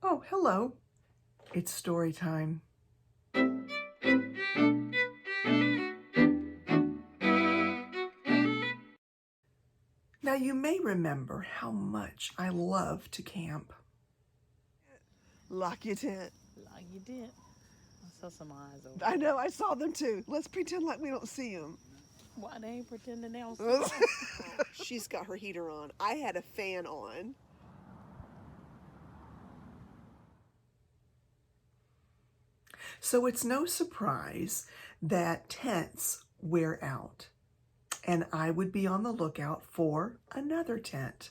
Oh, hello. It's story time. Now, you may remember how much I love to camp. Lock your tent. Like you did. I saw some eyes over I there. know, I saw them too. Let's pretend like we don't see them. Why they ain't pretending they don't see us? She's got her heater on. I had a fan on. So it's no surprise that tents wear out, and I would be on the lookout for another tent.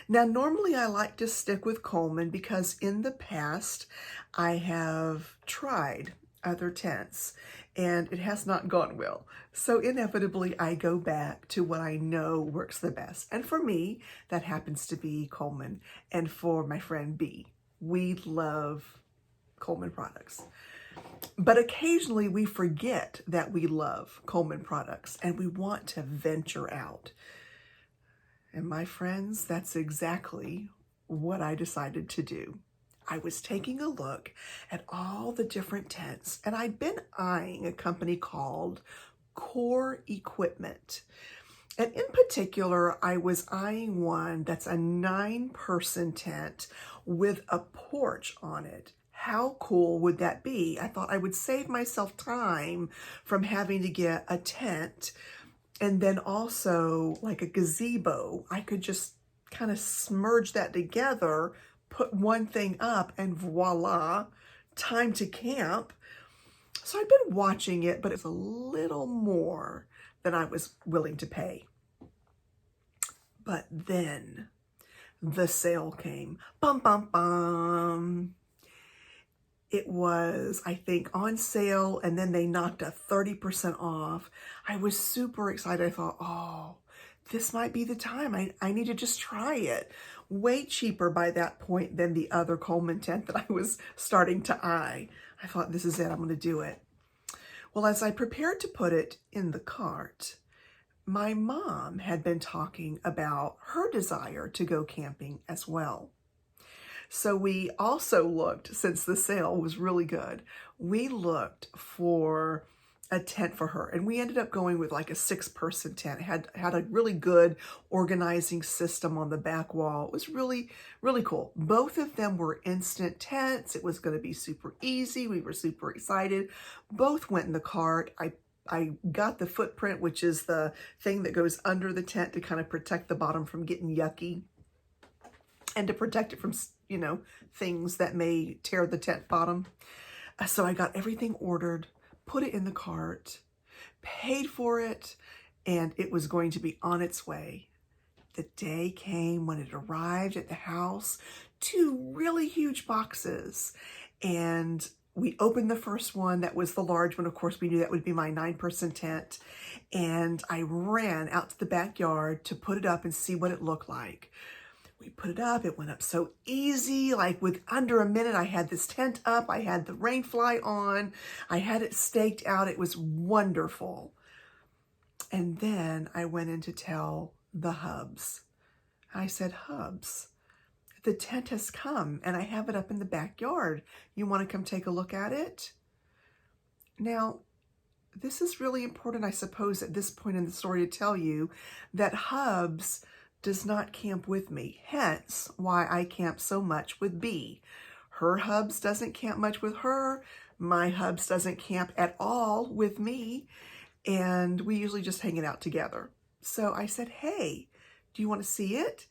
Now, normally I like to stick with Coleman because in the past I have tried other tents and it has not gone well. So inevitably I go back to what I know works the best. And for me, that happens to be Coleman. And for my friend B, we love Coleman products. But occasionally we forget that we love Coleman products and we want to venture out. And my friends, that's exactly what I decided to do. I was taking a look at all the different tents, and I'd been eyeing a company called Core Equipment. And in particular, I was eyeing one that's a 9-person tent with a porch on it. How cool would that be? I thought I would save myself time from having to get a tent and then also like a gazebo. I could just kind of smurge that together, put one thing up, and voila, time to camp. So I've been watching it, but it's a little more than I was willing to pay. But then the sale came. Bum, bum, bum. It was, I think, on sale, and then they knocked a 30% off. I was super excited. I thought, oh, this might be the time. I need to just try it. Way cheaper by that point than the other Coleman tent that I was starting to eye. I thought, this is it. I'm going to do it. Well, as I prepared to put it in the cart, my mom had been talking about her desire to go camping as well. So we also looked, since the sale was really good, we looked for a tent for her. And we ended up going with like a 6-person tent. It had a really good organizing system on the back wall. It was really, really cool. Both of them were instant tents. It was going to be super easy. We were super excited. Both went in the cart. I got the footprint, which is the thing that goes under the tent to kind of protect the bottom from getting yucky and to protect it from, things that may tear the tent bottom. So I got everything ordered, put it in the cart, paid for it, and it was going to be on its way. The day came when it arrived at the house, 2 really huge boxes, and we opened the first one. That was the large one. Of course, we knew that would be my 9-person tent. And I ran out to the backyard to put it up and see what it looked like. We put it up. It went up so easy. Like with under a minute, I had this tent up. I had the rain fly on. I had it staked out. It was wonderful. And then I went in to tell the Hubs. I said, Hubs, the tent has come and I have it up in the backyard. You want to come take a look at it? Now, this is really important, I suppose, at this point in the story to tell you that Hubs does not camp with me, hence why I camp so much with B. Her Hubs doesn't camp much with her. My Hubs doesn't camp at all with me. And we usually just hang it out together. So I said, hey, do you want to see it?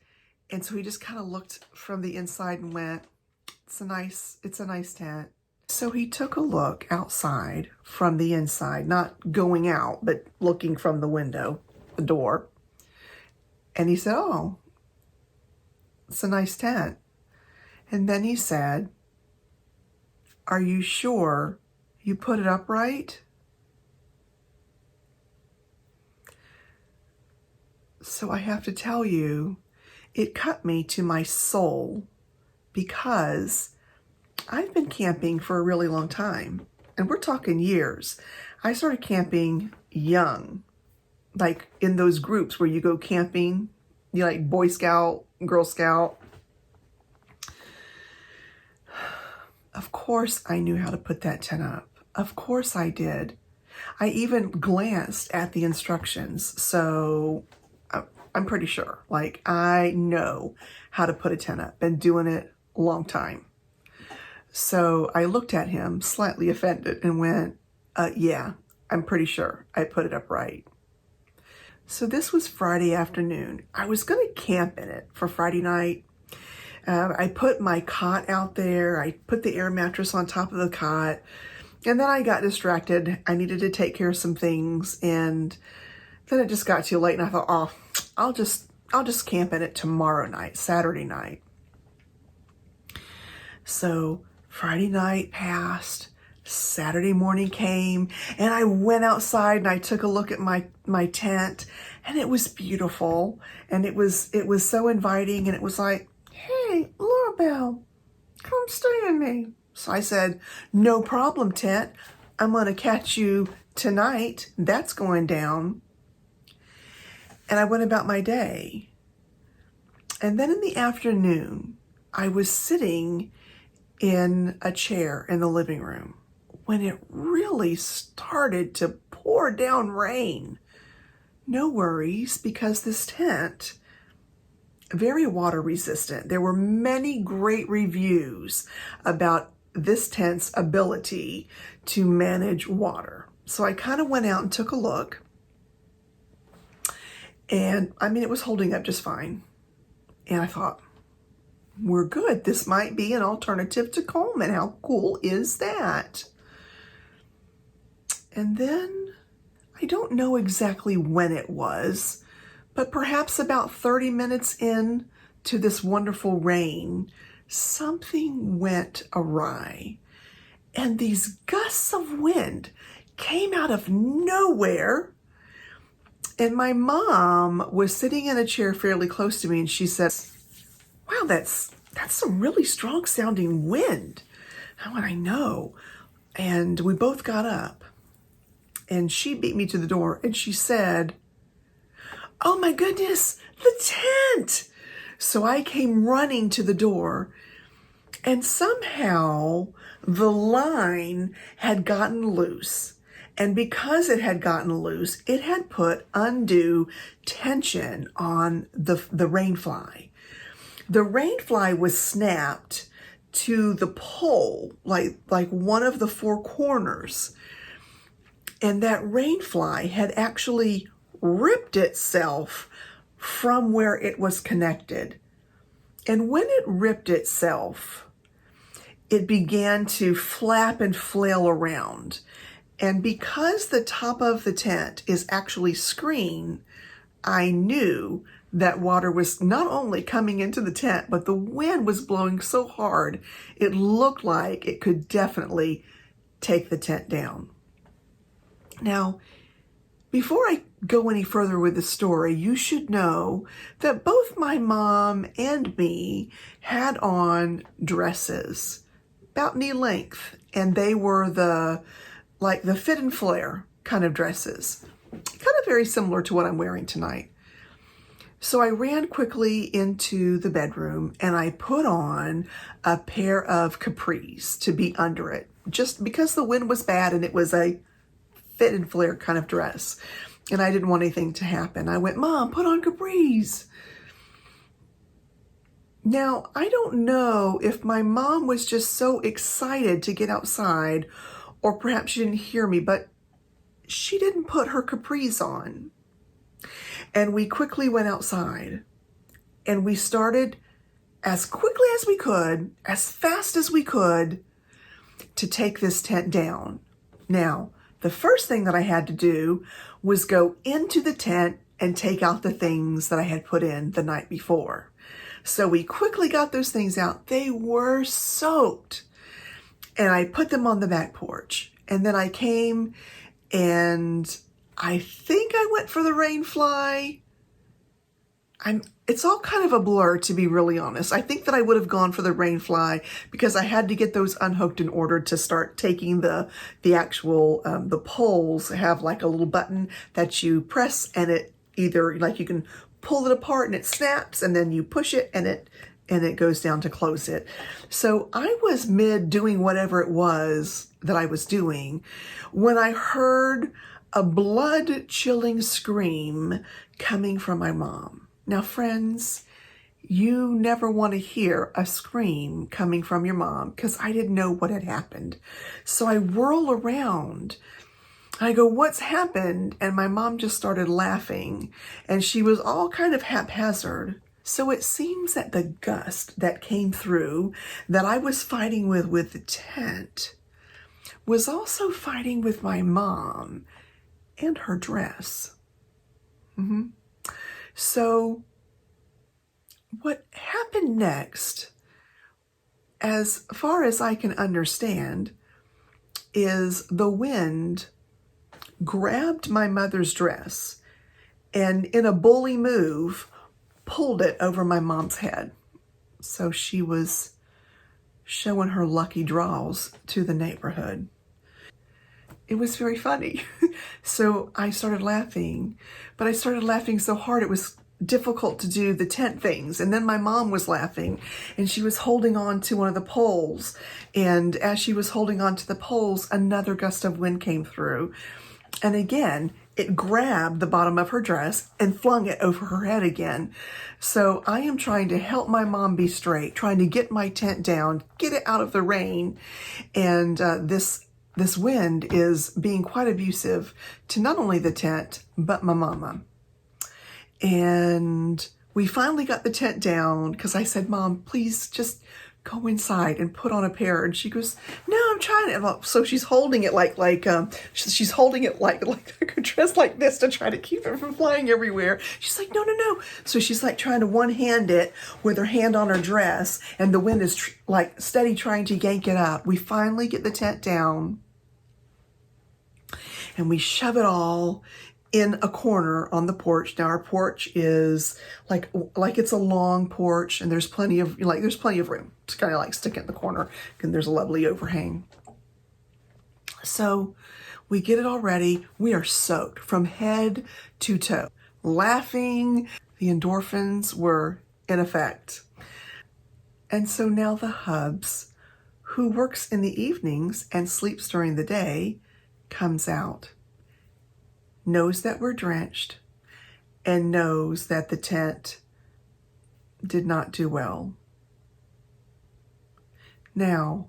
And so he just kind of looked from the inside and went, it's a nice tent. So he took a look outside from the inside, not going out, but looking from the window, the door. And he said, oh, it's a nice tent. And then he said, are you sure you put it up right? So I have to tell you, it cut me to my soul because I've been camping for a really long time. And we're talking years. I started camping young, like in those groups where you go camping, like Boy Scout, Girl Scout. Of course I knew how to put that tent up. Of course I did. I even glanced at the instructions, so I'm pretty sure. Like, I know how to put a tent up. Been doing it a long time. So I looked at him, slightly offended, and went, yeah, I'm pretty sure I put it up right. So this was Friday afternoon. I was going to camp in it for Friday night. I put my cot out there. I put the air mattress on top of the cot. And then I got distracted. I needed to take care of some things. And then it just got too late. And I thought, oh, I'll just camp in it tomorrow night, Saturday night. So Friday night passed. Saturday morning came, and I went outside and I took a look at my tent, and it was beautiful, and it was so inviting, and it was like, hey, Laura Belle, come stay with me. So I said, no problem, tent. I'm gonna catch you tonight. That's going down. And I went about my day. And then in the afternoon, I was sitting in a chair in the living room when it really started to pour down rain. No worries, because this tent, very water resistant. There were many great reviews about this tent's ability to manage water. So I kind of went out and took a look. And I mean, it was holding up just fine. And I thought, we're good. This might be an alternative to Coleman. How cool is that? And then, I don't know exactly when it was, but perhaps about 30 minutes in to this wonderful rain, something went awry. And these gusts of wind came out of nowhere. And my mom was sitting in a chair fairly close to me, and she said, wow, that's some really strong sounding wind. How would I know? And we both got up, and she beat me to the door, and she said, oh my goodness, the tent. So I came running to the door, and somehow the line had gotten loose. And because it had gotten loose, it had put undue tension on the rainfly. The rainfly was snapped to the pole, like one of the four corners. And that rainfly had actually ripped itself from where it was connected. And when it ripped itself, it began to flap and flail around. And because the top of the tent is actually screened, I knew that water was not only coming into the tent, but the wind was blowing so hard, it looked like it could definitely take the tent down. Now, before I go any further with the story, you should know that both my mom and me had on dresses about knee length, and they were the fit and flare kind of dresses, kind of very similar to what I'm wearing tonight. So I ran quickly into the bedroom and I put on a pair of capris to be under it, just because the wind was bad and it was a fit and flare kind of dress. And I didn't want anything to happen. I went, Mom, put on capris. Now, I don't know if my mom was just so excited to get outside, or perhaps she didn't hear me, but she didn't put her capris on. And we quickly went outside, and we started as quickly as we could, as fast as we could, to take this tent down. Now, the first thing that I had to do was go into the tent and take out the things that I had put in the night before. So we quickly got those things out. They were soaked. And I put them on the back porch. And then I came and I think I went for the rain fly. It's all kind of a blur, to be really honest. I think that I would have gone for the rain fly because I had to get those unhooked in order to start taking the actual, the poles have like a little button that you press, and it either, like, you can pull it apart and it snaps, and then you push it and and it goes down to close it. So I was mid doing whatever it was that I was doing when I heard a blood-chilling scream coming from my mom. Now, friends, you never want to hear a scream coming from your mom because I didn't know what had happened. So I whirl around. I go, what's happened? And my mom just started laughing, and she was all kind of haphazard. So it seems that the gust that came through that I was fighting with the tent was also fighting with my mom and her dress. So what happened next, as far as I can understand, is the wind grabbed my mother's dress and in a bully move pulled it over my mom's head. So she was showing her lucky draws to the neighborhood. It was very funny. So I started laughing, but I started laughing so hard it was difficult to do the tent things. And then my mom was laughing, and she was holding on to one of the poles. And as she was holding on to the poles, another gust of wind came through. And again, it grabbed the bottom of her dress and flung it over her head again. So I am trying to help my mom be straight, trying to get my tent down, get it out of the rain. And this wind is being quite abusive to not only the tent, but my mama. And we finally got the tent down because I said, Mom, please just go inside and put on a pair. And she goes, no, I'm trying to. So she's holding it she's holding it like her dress like this to try to keep it from flying everywhere. She's like, no. So she's like trying to one-hand it with her hand on her dress, and the wind is like steady trying to yank it up. We finally get the tent down, and we shove it all in a corner on the porch. Now our porch is like it's a long porch, and there's plenty of room to kind of like stick it in the corner, and there's a lovely overhang. So we get it all ready. We are soaked from head to toe, laughing. The endorphins were in effect. And so now the hubs, who works in the evenings and sleeps during the day, comes out, knows that we're drenched, and knows that the tent did not do well. Now,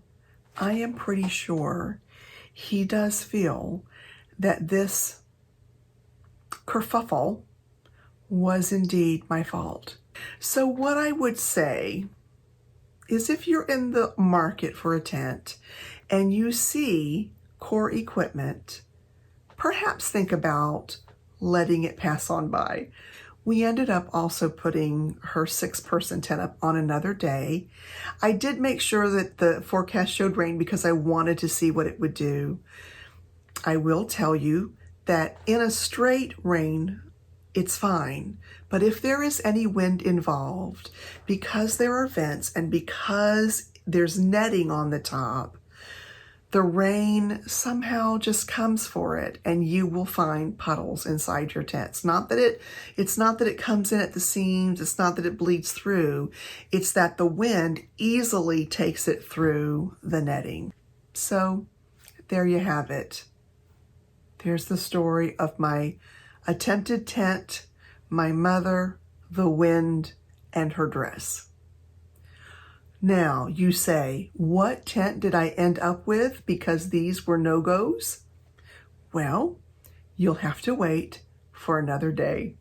I am pretty sure he does feel that this kerfuffle was indeed my fault. So what I would say is, if you're in the market for a tent and you see Core equipment, perhaps think about letting it pass on by. We ended up also putting her 6-person tent up on another day. I did make sure that the forecast showed rain because I wanted to see what it would do. I will tell you that in a straight rain, it's fine. But if there is any wind involved, because there are vents and because there's netting on the top, the rain somehow just comes for it, and you will find puddles inside your tent. It's not that it comes in at the seams. It's not that it bleeds through. It's that the wind easily takes it through the netting. So there you have it. There's the story of my attempted tent, my mother, the wind, and her dress. Now, you say, what tent did I end up with because these were no-goes? Well, you'll have to wait for another day.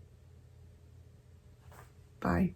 Bye.